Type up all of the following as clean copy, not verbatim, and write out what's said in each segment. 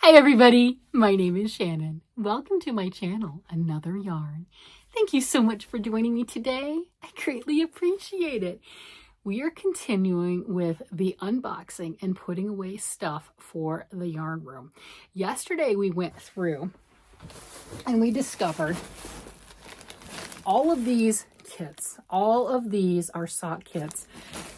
Hi everybody, my name is Shannon. Welcome to my channel, Another Yarn. Thank you so much for joining me today. I greatly appreciate it. We are continuing with the unboxing and putting away stuff for the yarn room. Yesterday we went through and we discovered all of these kits. All of these are sock kits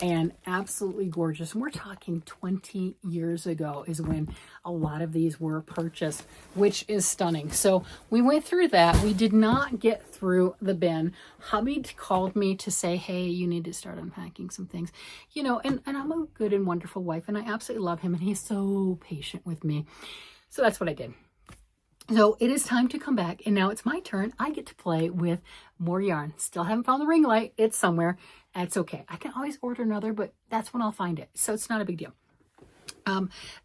and absolutely gorgeous. And we're talking 20 years ago is when a lot of these were purchased, which is stunning. So we went through that. We did not get through the bin. Hubby called me to say, hey, you need to start unpacking some things. You know, and I'm a good and wonderful wife, and I absolutely love him, and he's so patient with me. So that's what I did. So it is time to come back, and now it's my turn. I get to play with more yarn. Still haven't found the ring light. It's somewhere. That's okay. I can always order another, but that's when I'll find it. So it's not a big deal.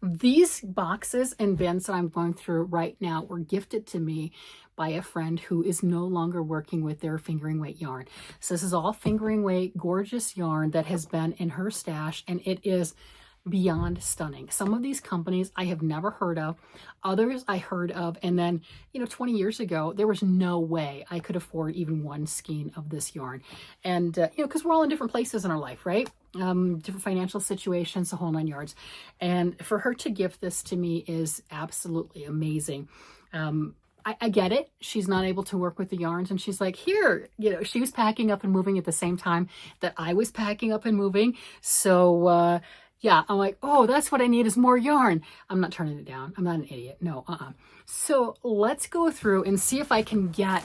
These boxes and bins that I'm going through right now were gifted to me by a friend who is no longer working with their fingering weight yarn. So this is all fingering weight, gorgeous yarn that has been in her stash, and it is beyond stunning. Some of these companies I have never heard of, others I heard of, and then, 20 years ago, there was no way I could afford even one skein of this yarn. And, because we're all in different places in our life, right? Different financial situations, the whole 9 yards. And for her to gift this to me is absolutely amazing. I get it. She's not able to work with the yarns, and she's like, here, she was packing up and moving at the same time that I was packing up and moving. So, yeah, I'm like, oh, that's what I need is more yarn. I'm not turning it down. I'm not an idiot. No, So let's go through and see if I can get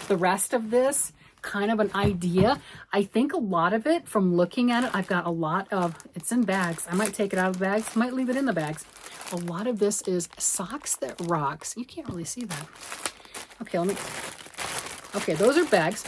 the rest of this kind of an idea. I think a lot of it, from looking at it, I've got a lot of, it's in bags. I might take it out of the bags, might leave it in the bags. A lot of this is Socks That Rocks. You can't really see that. Okay, okay, those are bags.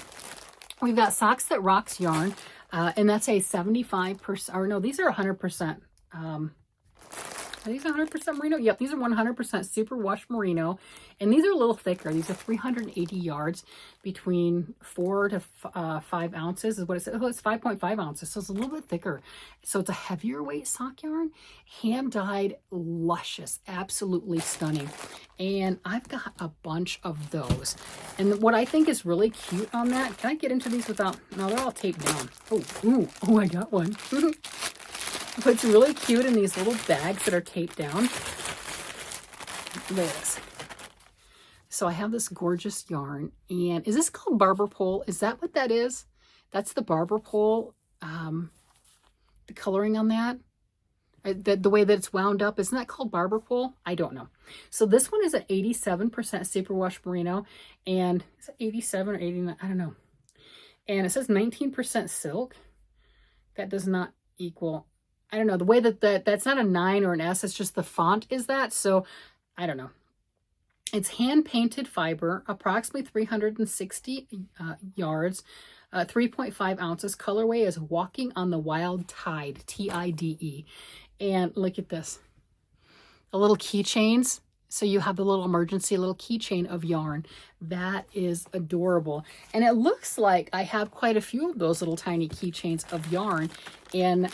We've got Socks That Rocks yarn. And that's a 75%, or no, these are 100%. Are these 100% merino? Yep, these are 100% superwash merino. And these are a little thicker. These are 380 yards between 4 to 5 ounces is what it says. Oh, it's 5.5 ounces, so it's a little bit thicker. So it's a heavier weight sock yarn, hand-dyed, luscious, absolutely stunning. And I've got a bunch of those. And what I think is really cute on that, can I get into these without, no, they're all taped down. Oh, I got one. But it's really cute in these little bags that are taped down. Look at this. So I have this gorgeous yarn, and is this called barber pole? Is that what that is? That's the barber pole. The coloring on that, the way that it's wound up, isn't that called barber pole? I don't know. So this one is at 87% superwash merino, and is it 87 or 89? I don't know. And it says 19% silk. That does not equal, I don't know, the way that's not a 9 or an S, it's just the font is that. So I don't know. It's hand painted fiber, approximately 360 yards, 3.5 ounces. Colorway is Walking on the Wild Tide, T-I-D-E. And look at this, the little keychains. So you have the little emergency little keychain of yarn. That is adorable. And it looks like I have quite a few of those little tiny keychains of yarn in,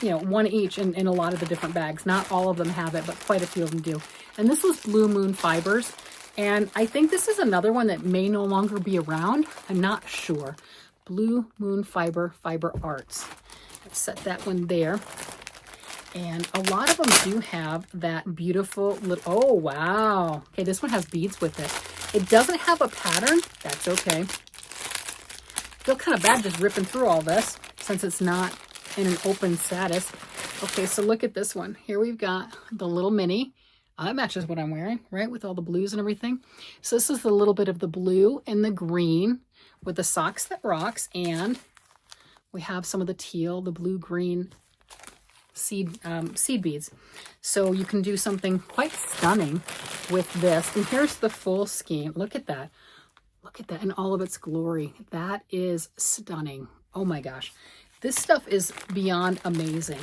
one each in a lot of the different bags. Not all of them have it, but quite a few of them do. And this was Blue Moon Fibers. And I think this is another one that may no longer be around. I'm not sure. Blue Moon Fiber Arts. Let's set that one there. And a lot of them do have that beautiful little, oh, wow. Okay, this one has beads with it. It doesn't have a pattern. That's okay. I feel kind of bad just ripping through all this since it's not in an open status. Okay, so look at this one. Here we've got the little mini. That matches what I'm wearing, right? With all the blues and everything. So this is a little bit of the blue and the green with the Socks That Rocks. And we have some of the teal, the blue-green seed beads. So you can do something quite stunning with this. And here's the full scheme. Look at that. Look at that in all of its glory. That is stunning. Oh my gosh. This stuff is beyond amazing.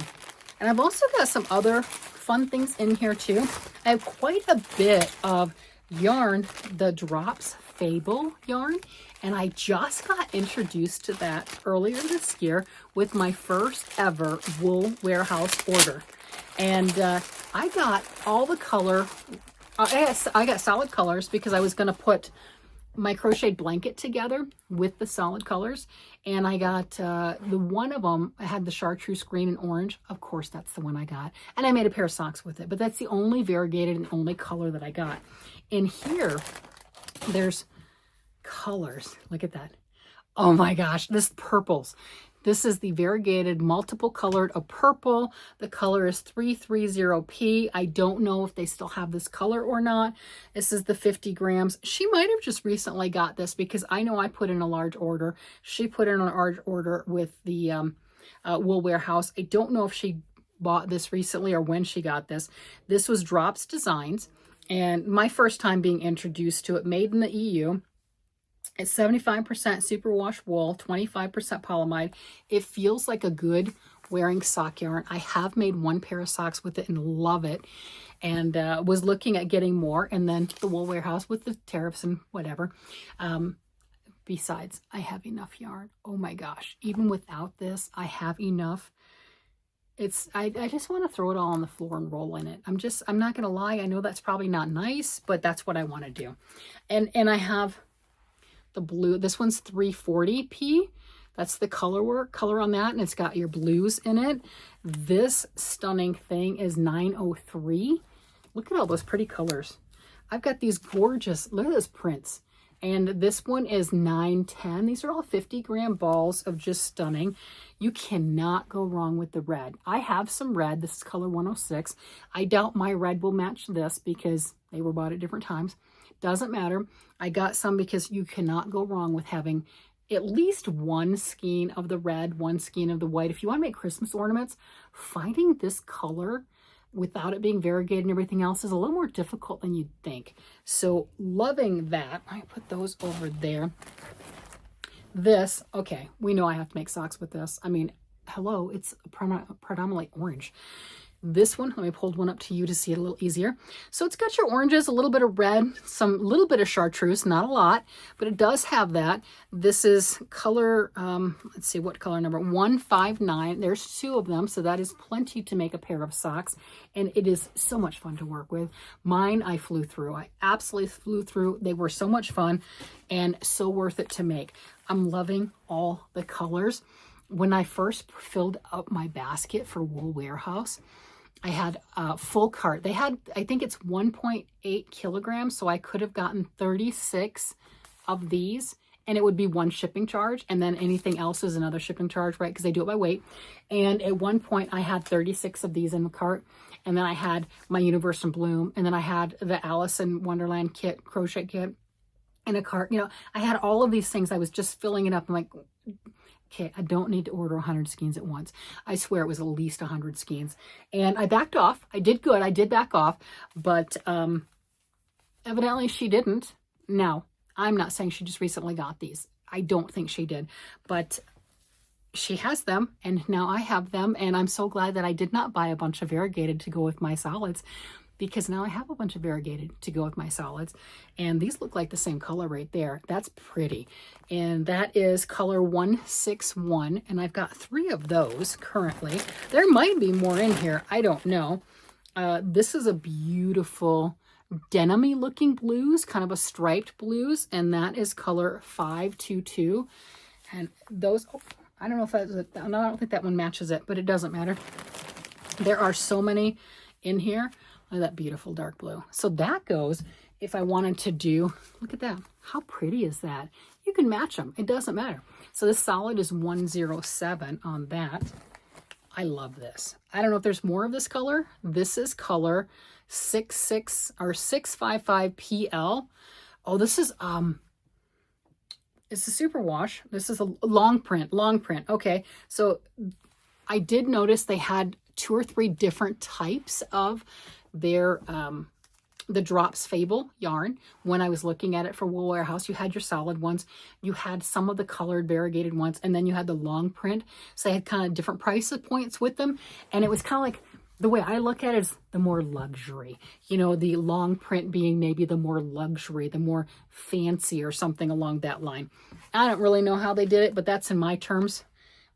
And I've also got some other fun things in here too. I have quite a bit of yarn, the Drops Fabel yarn, and I just got introduced to that earlier this year with my first ever wool warehouse order. And I got all the color I got solid colors because I was going to put my crocheted blanket together with the solid colors, and I got the one of them had the chartreuse green and orange. Of course, that's the one I got, and I made a pair of socks with it, but that's the only variegated and only color that I got. In here, there's colors. Look at that. Oh my gosh, this purples. This is the variegated multiple colored of purple. The color is 330P. I don't know if they still have this color or not. This is the 50 grams. She might have just recently got this because I know I put in a large order. She put in a large order with the Wool Warehouse. I don't know if she bought this recently or when she got this. This was Drops Designs, and my first time being introduced to it, made in the EU. It's 75% superwash wool, 25% polyamide. It feels like a good wearing sock yarn. I have made one pair of socks with it and love it, and was looking at getting more, and then the Wool Warehouse with the tariffs and whatever. Besides, I have enough yarn. Oh my gosh, even without this, I have enough. I just want to throw it all on the floor and roll in it. I'm not going to lie. I know that's probably not nice, but that's what I want to do. And I have the blue. This one's 340P. That's the color on that, and it's got your blues in it. This stunning thing is 903. Look at all those pretty colors. I've got these gorgeous, look at those prints. And this one is 910. These are all 50-gram balls of just stunning. You cannot go wrong with the red. I have some red. This is color 106. I doubt my red will match this because they were bought at different times. Doesn't matter. I got some because you cannot go wrong with having at least one skein of the red, one skein of the white. If you want to make Christmas ornaments, finding this color without it being variegated and everything else is a little more difficult than you'd think. So loving that. I put those over there. This, okay, we know I have to make socks with this. I mean, hello, it's predominantly orange. This one, let me hold one up to you to see it a little easier. So it's got your oranges, a little bit of red, some little bit of chartreuse, not a lot, but it does have that. This is color, let's see, what color number? 159. There's two of them, so that is plenty to make a pair of socks, and it is so much fun to work with. Mine, I flew through. I absolutely flew through. They were so much fun and so worth it to make. I'm loving all the colors. When I first filled up my basket for Wool Warehouse, I had a full cart. They had, I think it's 1.8 kilograms, so I could have gotten 36 of these, and it would be one shipping charge, and then anything else is another shipping charge, right? Because they do it by weight. And at one point, I had 36 of these in the cart, and then I had my Universe in Bloom, and then I had the Alice in Wonderland kit, crochet kit, in a cart. You know, I had all of these things. I was just filling it up. I'm like, okay, I don't need to order 100 skeins at once. I swear it was at least 100 skeins. And I backed off. I did good. I did back off. But evidently she didn't. Now, I'm not saying she just recently got these. I don't think she did. But she has them, and now I have them. And I'm so glad that I did not buy a bunch of variegated to go with my solids, because now I have a bunch of variegated to go with my solids. And these look like the same color right there. That's pretty. And that is color 161. And I've got 3 of those currently. There might be more in here. I don't know. This is a beautiful denim-y looking blues, kind of a striped blues. And that is color 522. And those, oh, I don't know if that's, I don't think that one matches it, but it doesn't matter. There are so many in here. Look at that beautiful dark blue. So that goes, if I wanted to do, look at that. How pretty is that? You can match them. It doesn't matter. So this solid is 107 on that. I love this. I don't know if there's more of this color. This is color 66 or 655 PL. Oh, this is, it's a super wash. This is a long print. Okay. So I did notice they had 2 or 3 different types of their the Drops Fabel yarn. When I was looking at it for Wool Warehouse, you had your solid ones, you had some of the colored variegated ones, and then you had the long print. So they had kind of different price points with them, and it was kind of like, the way I look at it is the more luxury, you know, the long print being maybe the more luxury, the more fancy or something along that line. I don't really know how they did it, but that's in my terms.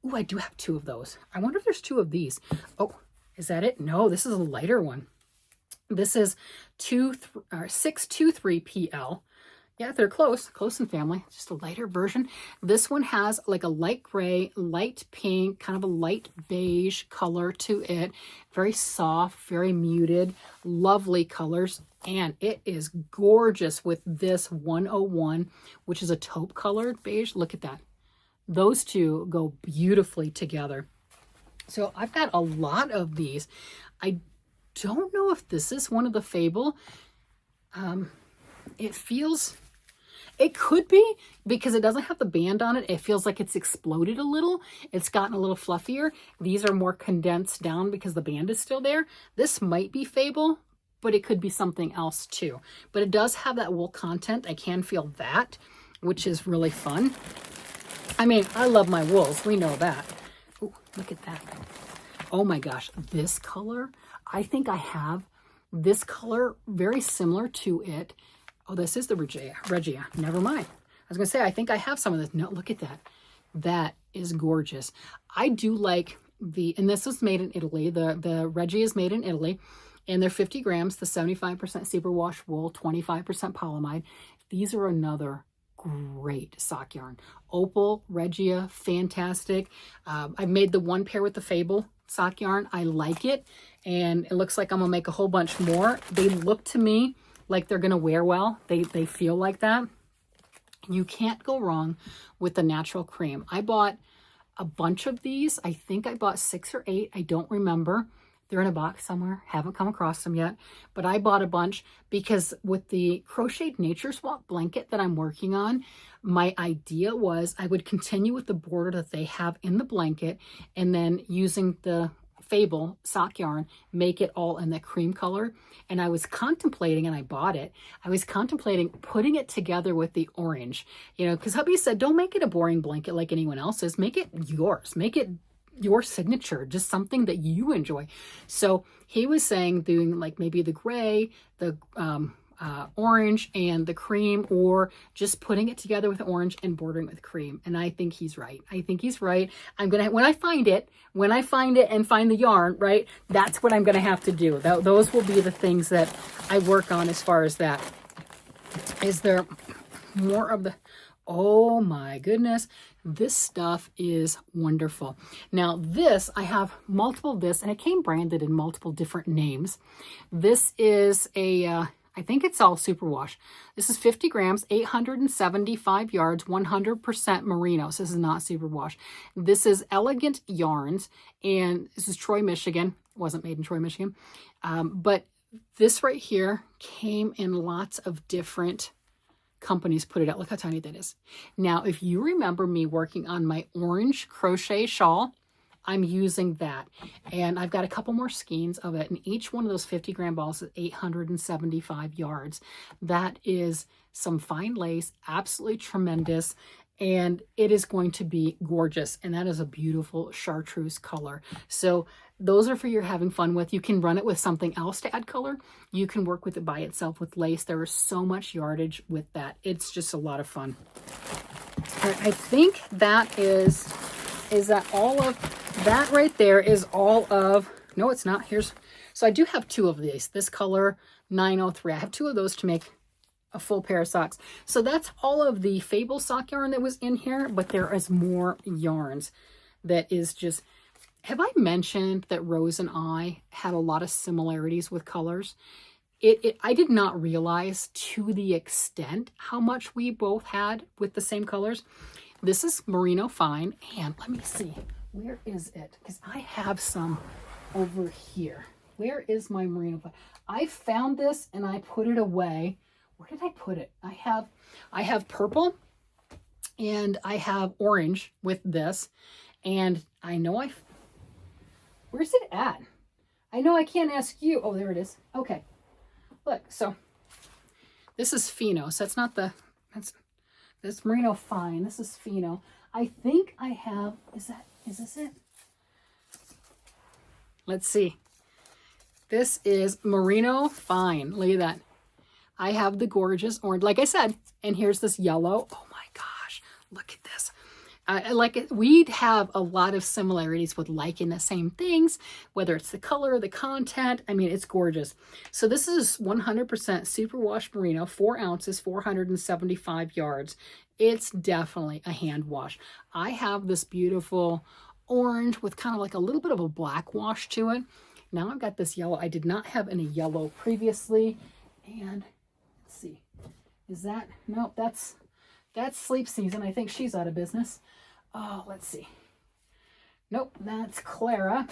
Oh, I do have 2 of those. I wonder if there's 2 of these. Oh, is that it? No, this is a lighter one. This is 623 PL. Yeah, they're close in family, just a lighter version. This one has like a light gray, light pink, kind of a light beige color to it. Very soft, very muted, lovely colors. And it is gorgeous with this 101, which is a taupe colored beige. Look at that. Those two go beautifully together. So I've got a lot of these. I don't know if this is one of the Fabel. It could be, because it doesn't have the band on it. It feels like it's exploded a little. It's gotten a little fluffier. These are more condensed down because the band is still there. This might be Fabel, but it could be something else too. But it does have that wool content. I can feel that, which is really fun. I mean, I love my wools. We know that. Ooh, look at that. Oh my gosh, this color. I think I have this color very similar to it. Oh, this is the Regia. Never mind. I was going to say, I think I have some of this. No, look at that. That is gorgeous. I do like and this was made in Italy. The Regia is made in Italy, and they're 50 grams, the 75% superwash wool, 25% polyamide. These are another great sock yarn. Opal, Regia, fantastic. I made the one pair with the Fabel sock yarn. I like it, and it looks like I'm going to make a whole bunch more. They look to me like they're going to wear well. They feel like that. You can't go wrong with the natural cream. I bought a bunch of these. I think I bought 6 or 8. I don't remember. They're in a box somewhere. Haven't come across them yet. But I bought a bunch because with the crocheted Nature's Walk blanket that I'm working on, my idea was I would continue with the border that they have in the blanket, and then using the Fabel sock yarn, make it all in that cream color. And I was contemplating, and I bought it, I was contemplating putting it together with the orange, you know, because hubby said, don't make it a boring blanket like anyone else's. Make it yours. Make it your signature, just something that you enjoy. So he was saying doing like maybe the gray, the orange, and the cream, or just putting it together with orange and bordering with cream. And I think he's right. I think he's right. I'm gonna, when I find it and find the yarn, right, that's what I'm gonna have to do. Those will be the things that I work on as far as that. Is there more of the, oh my goodness, this stuff is wonderful. Now this, I have multiple of this, and it came branded in multiple different names. This is a, I think it's all superwash. This is 50 grams, 875 yards, 100% merino. So this is not superwash. This is Elegant Yarns, and this is Troy, Michigan. It wasn't made in Troy, Michigan. But this right here came in lots of different companies put it out. Look how tiny that is. Now, if you remember me working on my orange crochet shawl, I'm using that. And I've got a couple more skeins of it. And each one of those 50-gram balls is 875 yards. That is some fine lace, absolutely tremendous. And it is going to be gorgeous. And that is a beautiful chartreuse color. So those are for your having fun with. You can run it with something else to add color. You can work with it by itself with lace. There is so much yardage with that. It's just a lot of fun. All right, I think that is that all of that right there is all of, no, it's not. So I do have 2 of these. This color 903. I have 2 of those to make a full pair of socks. So that's all of the Fabel sock yarn that was in here, but there is more yarns that is just, have I mentioned that Rose and I had a lot of similarities with colors? I did not realize to the extent how much we both had with the same colors. This is Merino Fine, and let me see, where is it? Because I have some over here. Where is my Merino Fine? I found this and I put it away. Where did I put it? I have purple and I have orange with this, and I know where's it at? I know I can't ask you. Oh, there it is. Okay. Look, so this is Fino. So that's not this Merino Fine. This is Fino. I think I have, is this it? Let's see. This is Merino Fine. Look at that. I have the gorgeous orange, like I said, and here's this yellow. Oh my gosh, look at this. Like we'd have a lot of similarities with liking the same things, whether it's the color, the content. I mean, it's gorgeous. So this is 100% superwash merino, 4 ounces, 475 yards. It's definitely a hand wash. I have this beautiful orange with kind of like a little bit of a black wash to it. Now I've got this yellow. I did not have any yellow previously. And let's see, is that, nope, that's Sleep Season. I think she's out of business. Oh, let's see. Nope, that's Clara.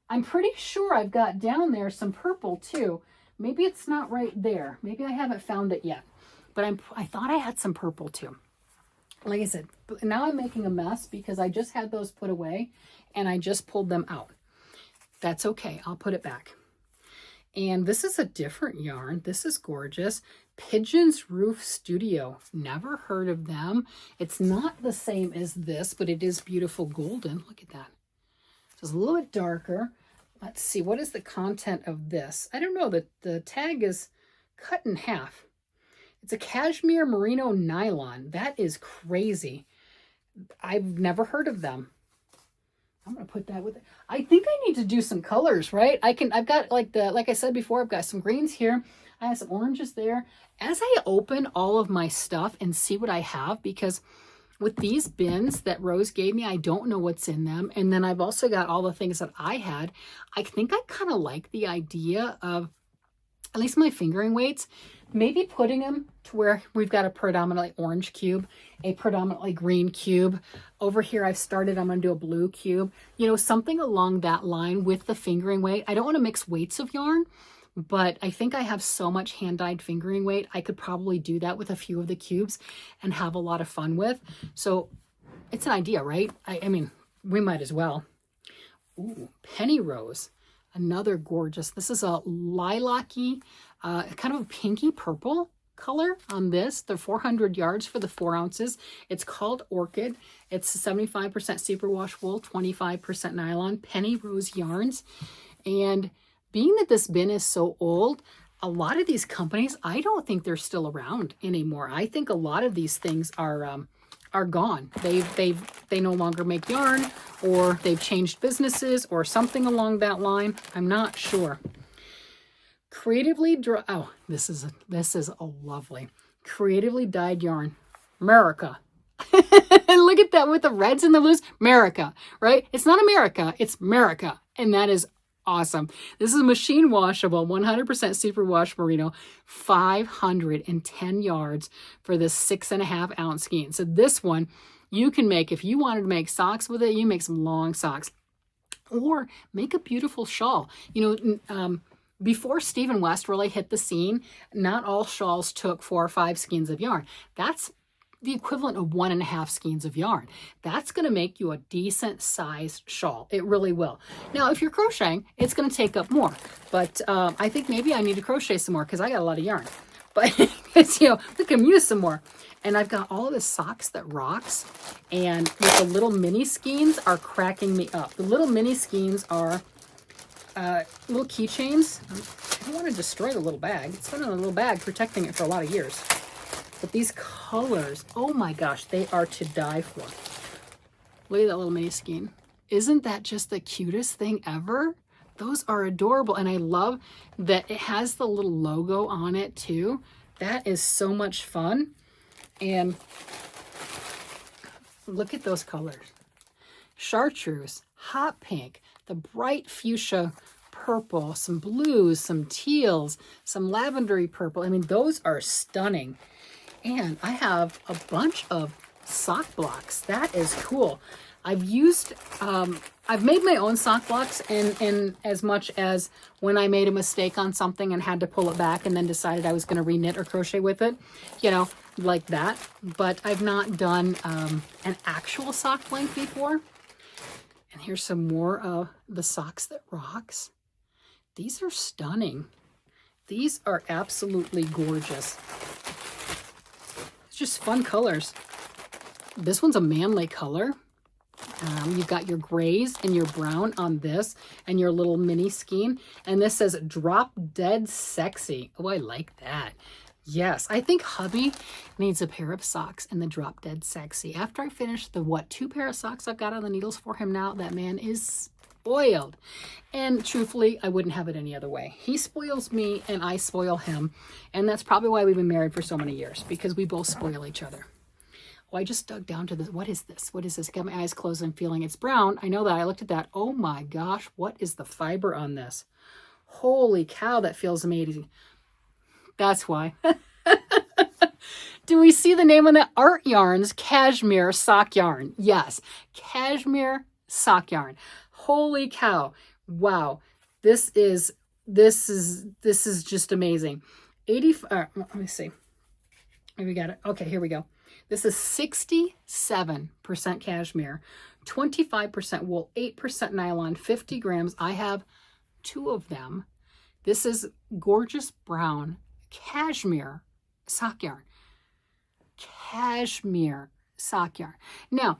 I'm pretty sure I've got down there some purple too. Maybe it's not right there. Maybe I haven't found it yet. But I thought I had some purple too. Like I said, now I'm making a mess because I just had those put away and I just pulled them out. That's okay. I'll put it back. And this is a different yarn. This is gorgeous. Pigeon's Roof Studio. Never heard of them. It's not the same as this, but it is beautiful golden. Look at that. It's a little bit darker. Let's see. What is the content of this? I don't know. The tag is cut in half. It's a cashmere merino nylon. That is crazy. I've never heard of them. I'm going to put that with it. I think I need to do some colors, right? I've got like I said before, I've got some greens here. I have some oranges there. As I open all of my stuff and see what I have, because with these bins that Rose gave me, I don't know what's in them. And then I've also got all the things that I had. I think I kind of like the idea of, at least my fingering weights, maybe putting them to where we've got a predominantly orange cube, a predominantly green cube. Over here, I'm going to do a blue cube. You know, something along that line with the fingering weight. I don't want to mix weights of yarn, but I think I have so much hand-dyed fingering weight, I could probably do that with a few of the cubes and have a lot of fun with. So it's an idea, right? I mean, we might as well. Ooh, Penny Rose. Another gorgeous. This is a lilac-y, kind of a pinky purple color on this. They're 400 yards for the 4 ounces. It's called Orchid. It's 75% superwash wool, 25% nylon, Penny Rose yarns. And being that this bin is so old, a lot of these companies, I don't think they're still around anymore. I think a lot of these things are gone. They no longer make yarn, or they've changed businesses or something along that line. I'm not sure. Creatively this is a lovely creatively dyed yarn. America. And look at that with the reds and the blues. America, right? It's not America, it's America. And that is awesome. This is machine washable, 100% superwash merino, 510 yards for this 6.5 ounce skein. So this one you can make, if you wanted to make socks with it, you make some long socks or make a beautiful shawl. You know, before Stephen West really hit the scene, not all shawls took 4 or 5 skeins of yarn. That's the equivalent of 1.5 skeins of yarn. That's going to make you a decent sized shawl. It really will. Now, if you're crocheting, it's going to take up more. But I think maybe I need to crochet some more because I got a lot of yarn. But it's, you know, we can use some more. And I've got all of the socks that rocks. And with the little mini skeins are cracking me up. The little mini skeins are little keychains. I don't want to destroy the little bag. It's been in a little bag protecting it for a lot of years. But these colors, oh my gosh, they are to die for. Look at that little mini skein. Isn't that just the cutest thing ever? Those are adorable. And I love that it has the little logo on it too. That is so much fun. And look at those colors. Chartreuse, hot pink, the bright fuchsia purple, some blues, some teals, some lavendery purple. I mean, those are stunning. And I have a bunch of sock blocks. That is cool. I've made my own sock blocks in as much as when I made a mistake on something and had to pull it back and then decided I was going to reknit or crochet with it, you know, like that. But I've not done an actual sock blank before. And here's some more of the socks that rocks. These are stunning. These are absolutely gorgeous. Just fun colors. This one's a manly color. You've got your grays and your brown on this and your little mini skein. And this says drop dead sexy. Oh, I like that. Yes, I think hubby needs a pair of socks in the Drop Dead Sexy. After I finish the, 2 pair of socks I've got on the needles for him now, that man is spoiled. And truthfully, I wouldn't have it any other way. He spoils me and I spoil him. And that's probably why we've been married for so many years, because we both spoil each other. Oh, I just dug down to this. What is this? What is this? I got my eyes closed and feeling it's brown. I know that. I looked at that. Oh my gosh, what is the fiber on this? Holy cow, that feels amazing. That's why. Do we see the name on the Art Yarns Cashmere Sock Yarn? Yes, Cashmere Sock Yarn. Holy cow. Wow. This is just amazing. 80 let me see. We got it. Okay, here we go. This is 67% cashmere, 25% wool, 8% nylon, 50 grams. I have 2 of them. This is gorgeous brown cashmere sock yarn. Cashmere sock yarn. Now,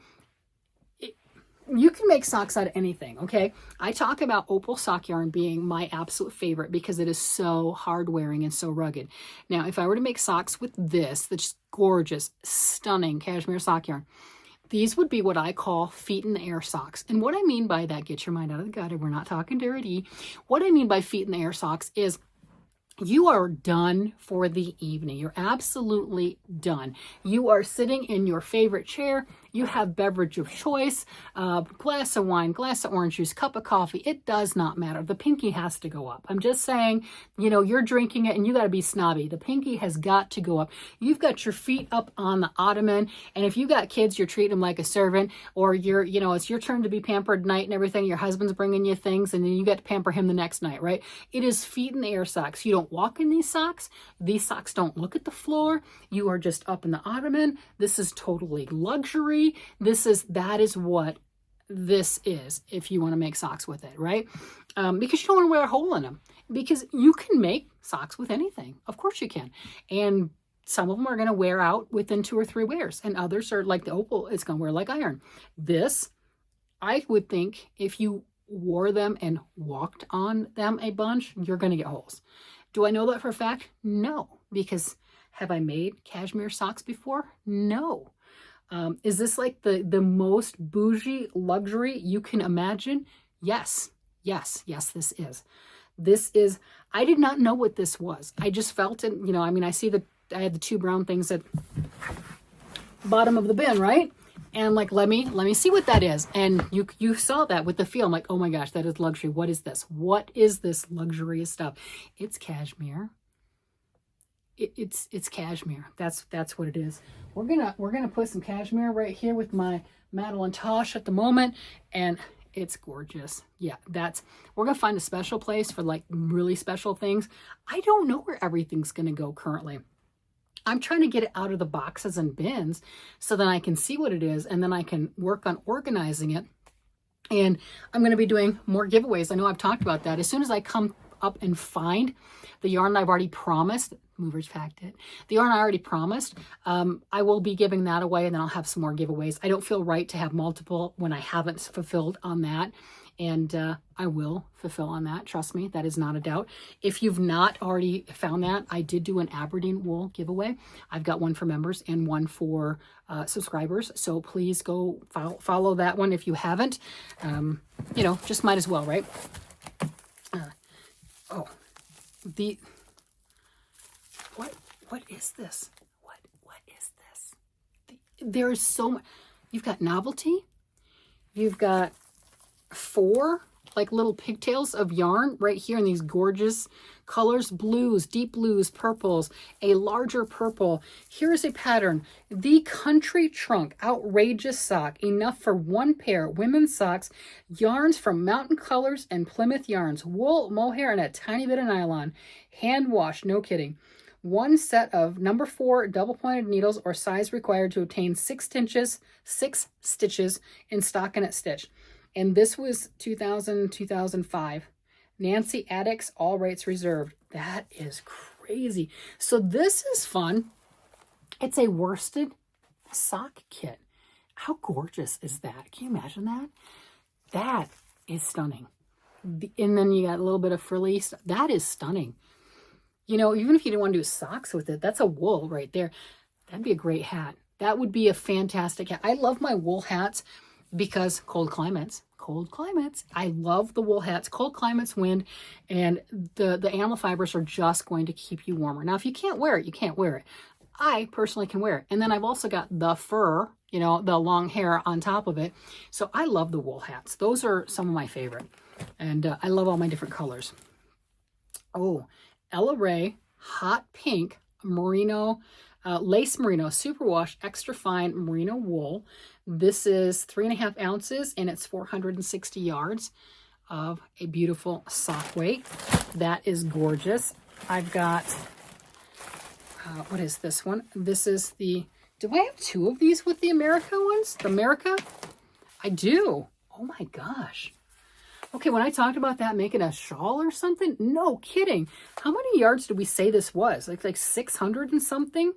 you can make socks out of anything, okay? I talk about Opal sock yarn being my absolute favorite because it is so hard wearing and so rugged. Now, if I were to make socks with this, that's gorgeous, stunning cashmere sock yarn, these would be what I call feet in the air socks. And what I mean by that, get your mind out of the gutter, we're not talking dirty. What I mean by feet in the air socks is you are done for the evening. You're absolutely done. You are sitting in your favorite chair. You have beverage of choice, glass of wine, glass of orange juice, cup of coffee. It does not matter. The pinky has to go up. I'm just saying, you know, you're drinking it and you got to be snobby. The pinky has got to go up. You've got your feet up on the ottoman. And if you got kids, you're treating them like a servant, or you're, you know, it's your turn to be pampered night and everything. Your husband's bringing you things and then you get to pamper him the next night, right? It is feet in the air socks. You don't walk in these socks. These socks don't look at the floor. You are just up in the ottoman. This is totally luxury. That is what this is if you want to make socks with it, right? Because you don't want to wear a hole in them, because you can make socks with anything. Of course you can. And some of them are going to wear out within 2 or 3 wears, and others are like the Opal, it's going to wear like iron. This, I would think if you wore them and walked on them a bunch, you're going to get holes. Do I know that for a fact? No, because have I made cashmere socks before? No. Is this like the most bougie luxury you can imagine? Yes, yes, yes, this is. This is, I did not know what this was. I just felt it, you know, I mean, I had the 2 brown things at bottom of the bin, right? And like, let me see what that is. And you saw that with the feel. I'm like, oh my gosh, that is luxury. What is this? What is this luxurious stuff? It's cashmere. It's cashmere. That's what it is. We're gonna put some cashmere right here with my Madeline Tosh at the moment, and it's gorgeous. Yeah, we're gonna find a special place for like really special things. I don't know where everything's gonna go currently. I'm trying to get it out of the boxes and bins so then I can see what it is, and then I can work on organizing it. And I'm going to be doing more giveaways. I know I've talked about that. As soon as I come up and find the yarn I've already promised, movers packed it, the yarn I already promised, I will be giving that away, and then I'll have some more giveaways. I don't feel right to have multiple when I haven't fulfilled on that. And I will fulfill on that. Trust me, that is not a doubt. If you've not already found that, I did do an Aberdeen wool giveaway. I've got one for members and one for subscribers. So please go follow that one if you haven't. You know, just might as well, right? What is this? What is this? There's so much. You've got novelty. You've got 4 like little pigtails of yarn right here in these gorgeous colors, blues, deep blues, purples, a larger purple. Here's a pattern, the country trunk outrageous sock, enough for 1 pair, women's socks, yarns from Mountain Colors and Plymouth Yarns, wool, mohair, and a tiny bit of nylon, hand wash, no kidding. 1 set of number 4 double pointed needles or size required to obtain 6 stitches in stockinette stitch. And this was 2005. Nancy Addicts, all rights reserved. That is crazy. So this is fun. It's a worsted sock kit. How gorgeous is that? Can you imagine that? That is stunning. And then you got a little bit of frilly stuff. That is stunning. You know, even if you didn't want to do socks with it, that's a wool right there. That'd be a great hat. That would be a fantastic hat. I love my wool hats because cold climates. Cold climates. I love the wool hats. Cold climates, wind, and the animal fibers are just going to keep you warmer. Now, if you can't wear it, you can't wear it. I personally can wear it. And then I've also got the fur, you know, the long hair on top of it. So I love the wool hats. Those are some of my favorite. And I love all my different colors. Oh, Ella Ray, hot pink, merino, lace merino, superwash, extra fine merino wool. This is 3.5 ounces and it's 460 yards of a beautiful sock weight. That is gorgeous. I've got, what is this one? This is the, do I have 2 of these with the America ones? The America? I do. Oh my gosh. Okay, when I talked about that making a shawl or something, no kidding. How many yards did we say this was? Like 600 and something?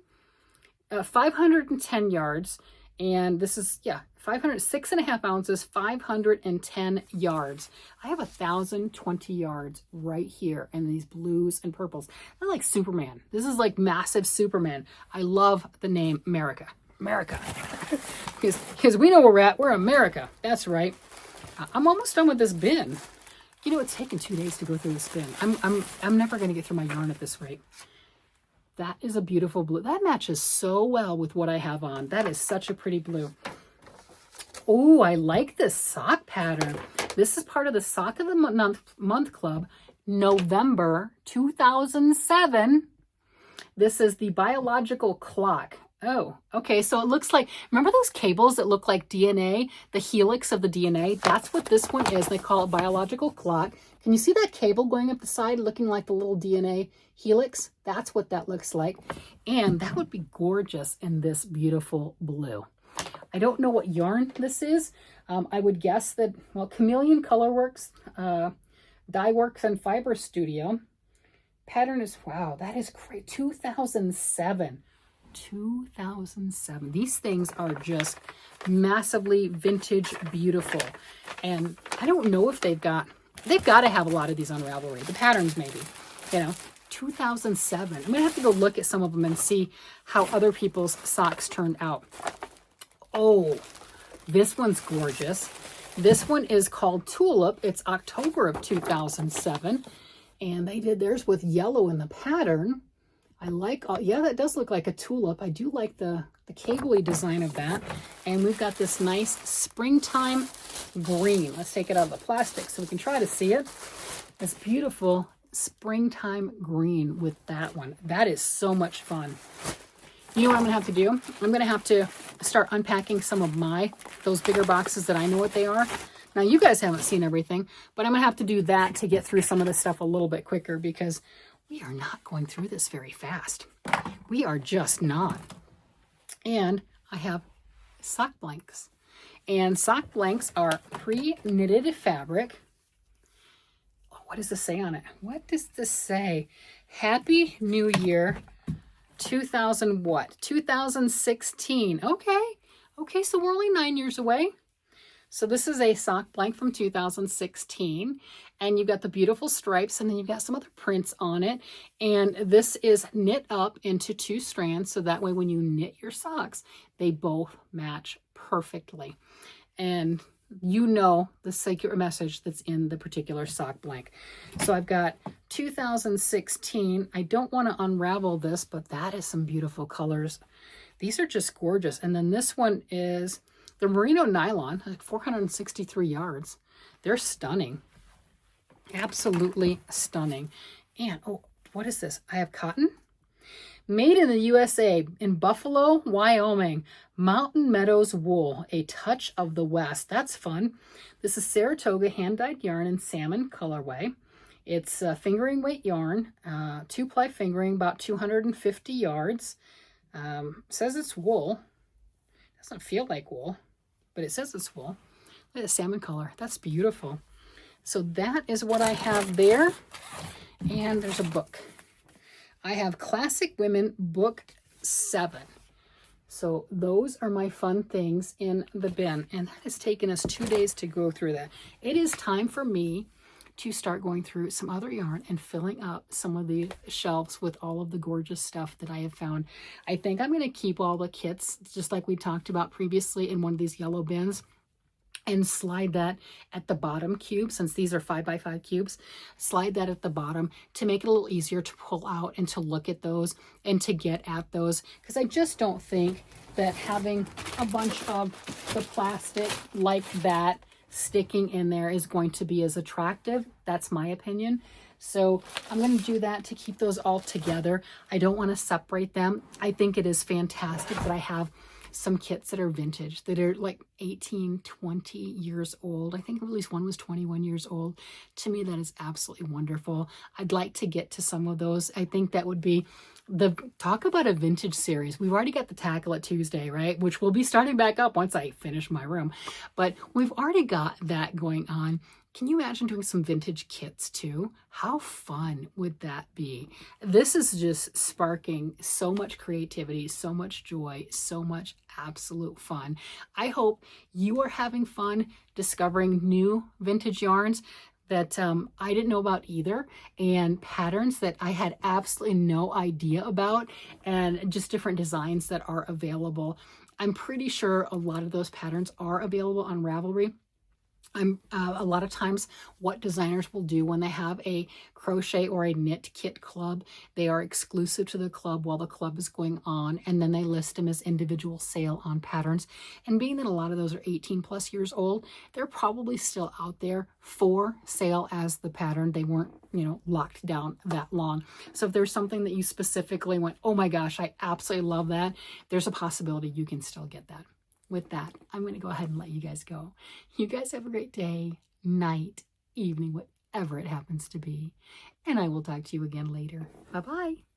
510 yards. And this is, yeah, 6.5 ounces, 510 yards. I have 1,020 yards right here in these blues and purples. I like Superman. This is like massive Superman. I love the name America. America. Because we know where we're at. We're America. That's right. I'm almost done with this bin. You know, it's taken 2 days to go through this bin. I'm never going to get through my yarn at this rate. That is a beautiful blue. That matches so well with what I have on. That is such a pretty blue. Oh, I like this sock pattern. This is part of the Sock of the Month Club, November 2007. This is the biological clock. Oh, okay. So it looks like, remember those cables that look like DNA, the helix of the DNA? That's what this one is. They call it biological clock. Can you see that cable going up the side looking like the little DNA helix? That's what that looks like. And that would be gorgeous in this beautiful blue. I don't know what yarn this is. I would guess that, well, Chameleon Colorworks, Dye Works and Fiber Studio. Pattern is, wow, that is great. 2007. 2007. These things are just massively vintage beautiful. And I don't know if they've got to have a lot of these on Ravelry. The patterns maybe, you know, 2007. I'm going to have to go look at some of them and see how other people's socks turned out. Oh, this one's gorgeous. This one is called Tulip. It's October of 2007. And they did theirs with yellow in the pattern. I like, yeah, that does look like a tulip. I do like the cable-y design of that. And we've got this nice springtime green. Let's take it out of the plastic so we can try to see it. This beautiful springtime green with that one. That is so much fun. You know what I'm gonna have to do? I'm gonna have to start unpacking some of those bigger boxes that I know what they are. Now, you guys haven't seen everything, but I'm gonna have to do that to get through some of this stuff a little bit quicker because we are not going through this very fast. We are just not. And I have sock blanks. And sock blanks are pre-knitted fabric. Oh, what does this say on it? What does this say? Happy New Year 2000 what? 2016. Okay, so we're only 9 years away. So this is a sock blank from 2016, and you've got the beautiful stripes, and then you've got some other prints on it. And this is knit up into 2 strands, so that way when you knit your socks, they both match perfectly. And you know the secret message that's in the particular sock blank. So I've got 2016. I don't want to unravel this, but that is some beautiful colors. These are just gorgeous. And then this one is the merino nylon, like 463 yards. They're stunning. Absolutely stunning. And, oh, what is this? I have cotton. Made in the USA in Buffalo, Wyoming. Mountain Meadows wool, a touch of the West. That's fun. This is Saratoga hand-dyed yarn in salmon colorway. It's fingering weight yarn, 2-ply fingering, about 250 yards. Says it's wool. Doesn't feel like wool, but it says it's wool. Look at the salmon color. That's beautiful. So that is what I have there. And there's a book. I have Classic Women Book 7. So those are my fun things in the bin. And that has taken us 2 days to go through that. It is time for me to start going through some other yarn and filling up some of the shelves with all of the gorgeous stuff that I have found. I think I'm going to keep all the kits, just like we talked about previously, in one of these yellow bins, and slide that at the bottom cube. Since these are 5x5 cubes, slide that at the bottom to make it a little easier to pull out and to look at those and to get at those, because I just don't think that having a bunch of the plastic like that sticking in there is going to be as attractive. That's my opinion. So I'm going to do that to keep those all together. I don't want to separate them. I think it is fantastic that I have some kits that are vintage, that are like 18, 20 years old. I think at least one was 21 years old. To me, that is absolutely wonderful. I'd like to get to some of those. I think that would be talk about a vintage series. We've already got the Tackle It Tuesday, right? Which will be starting back up once I finish my room. But we've already got that going on. Can you imagine doing some vintage kits too? How fun would that be? This is just sparking so much creativity, so much joy, so much absolute fun. I hope you are having fun discovering new vintage yarns that I didn't know about either, and patterns that I had absolutely no idea about, and just different designs that are available. I'm pretty sure a lot of those patterns are available on Ravelry. A lot of times what designers will do when they have a crochet or a knit kit club, they are exclusive to the club while the club is going on, and then they list them as individual sale on patterns. And being that a lot of those are 18 plus years old, they're probably still out there for sale as the pattern. They weren't, locked down that long. So if there's something that you specifically went, oh my gosh, I absolutely love that, there's a possibility you can still get that. With that, I'm going to go ahead and let you guys go. You guys have a great day, night, evening, whatever it happens to be. And I will talk to you again later. Bye-bye.